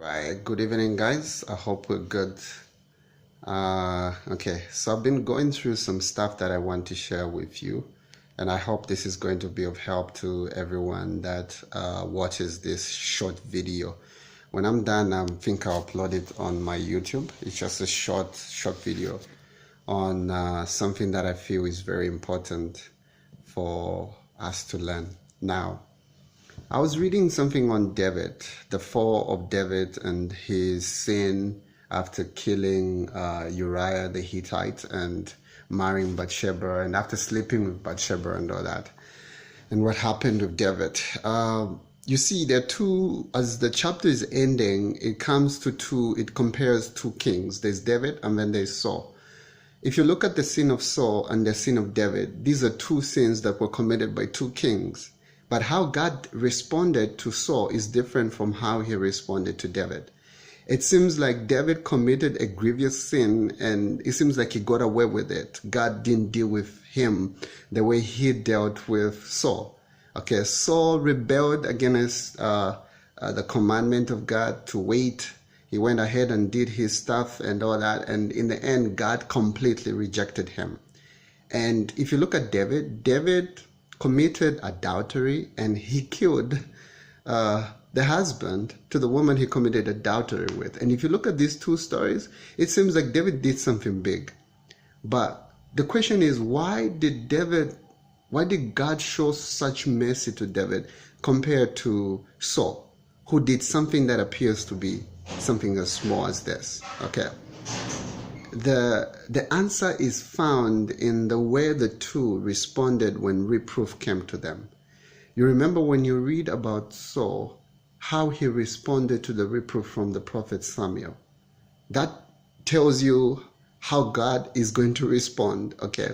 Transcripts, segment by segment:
Right, good evening, guys. I hope we're good. Okay, so I've been going through some stuff that I want to share with you, and I hope this is going to be of help to everyone that watches this short video. When I'm done, I think I'll upload it on my YouTube. It's just a short video on something that I feel is very important for us to learn. Now, I was reading something on David, the fall of David and his sin after killing Uriah the Hittite and marrying Bathsheba, and after sleeping with Bathsheba and all that, and what happened with David. You see, there are two, as the chapter is ending, it comes to two, it compares two kings. There's David and then there's Saul. If you look at the sin of Saul and the sin of David, these are two sins that were committed by two kings. But how God responded to Saul is different from how he responded to David. It seems like David committed a grievous sin and it seems like he got away with it. God didn't deal with him the way he dealt with Saul. Okay, Saul rebelled against the commandment of God to wait. He went ahead and did his stuff and all that. And in the end, God completely rejected him. And if you look at David committed adultery and he killed the husband to the woman he committed adultery with. And if you look at these two stories, it seems like David did something big. But the question is, why did God show such mercy to David compared to Saul, who did something that appears to be something as small as this? Okay. The answer is found in the way the two responded when reproof came to them. You remember when you read about Saul, how he responded to the reproof from the prophet Samuel. That tells you how God is going to respond. Okay.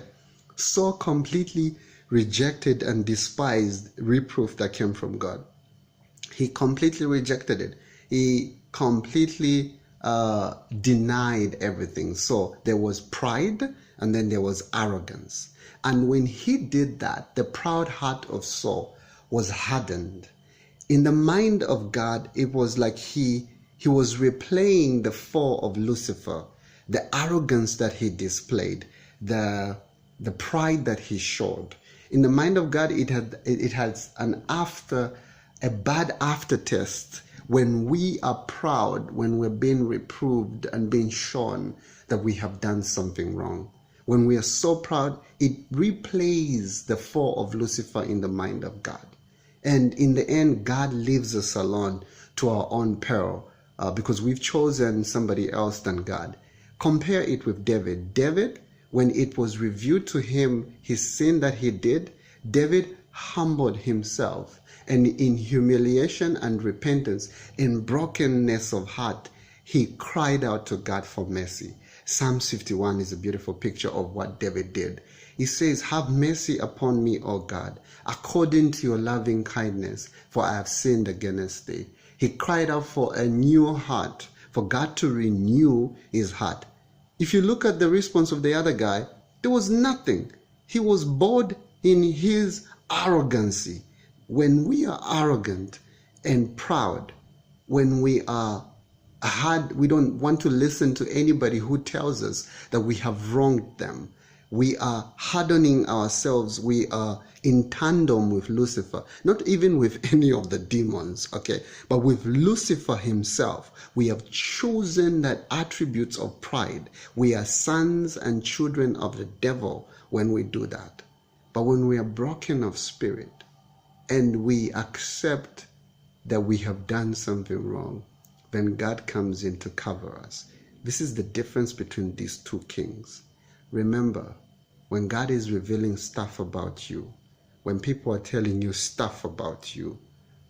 Saul completely rejected and despised reproof that came from God. He completely rejected it. He completely denied everything. So there was pride and then there was arrogance. And when he did that, the proud heart of Saul was hardened. In the mind of God, it was like he was replaying the fall of Lucifer, the arrogance that he displayed, the pride that he showed. In the mind of God, it has a bad aftertaste. When we are proud, when we're being reproved and being shown that we have done something wrong. When we are so proud, it replays the fall of Lucifer in the mind of God. And in the end, God leaves us alone to our own peril because we've chosen somebody else than God. Compare it with David. David, when it was revealed to him his sin that he did, David humbled himself, and in humiliation and repentance, in brokenness of heart, he cried out to God for mercy. Psalm 51 is a beautiful picture of what David did. He says, "Have mercy upon me, O God, according to your loving kindness, for I have sinned against thee." He cried out for a new heart, for God to renew his heart. If you look at the response of the other guy, there was nothing. He was bored in his arrogancy. When we are arrogant and proud, when we are hard, we don't want to listen to anybody who tells us that we have wronged them. We are hardening ourselves. We are in tandem with Lucifer, not even with any of the demons, okay, but with Lucifer himself. We have chosen that attributes of pride. We are sons and children of the devil when we do that. But when we are broken of spirit and we accept that we have done something wrong, then God comes in to cover us. This is the difference between these two kings. Remember, when God is revealing stuff about you, when people are telling you stuff about you,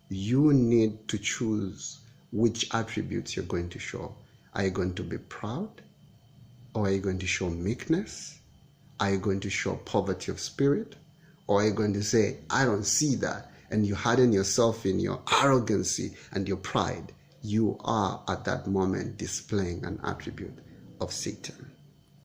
you need to choose which attributes you're going to show. Are you going to be proud? Or are you going to show meekness? Are you going to show poverty of spirit? Or are you going to say, "I don't see that," and you harden yourself in your arrogancy and your pride? You are at that moment displaying an attribute of Satan.